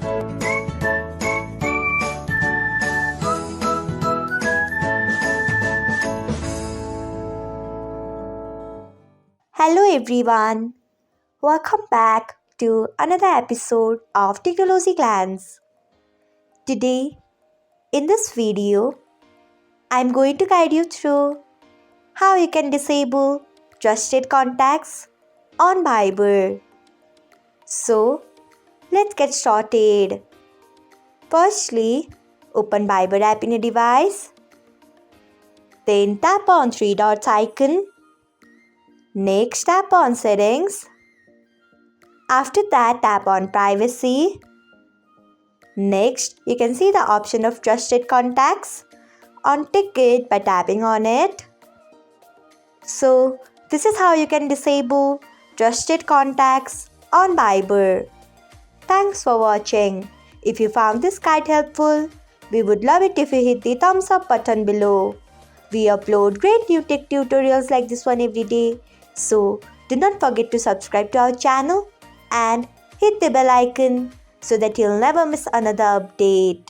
Hello everyone, welcome back to another episode of Technologyglance. Today, in this video, I'm going to guide you through how you can disable trusted contacts on Viber. So, let's get started. Firstly, open Viber app in your device. Then tap on three dots icon. Next, tap on settings. After that, tap on privacy. Next, you can see the option of trusted contacts. Untick it by tapping on it. So, this is how you can disable trusted contacts on Viber. Thanks for watching. If you found this guide helpful, we would love it if you hit the thumbs up button below. We upload great new tech tutorials like this one every day. So, do not forget to subscribe to our channel and hit the bell icon so that you'll never miss another update.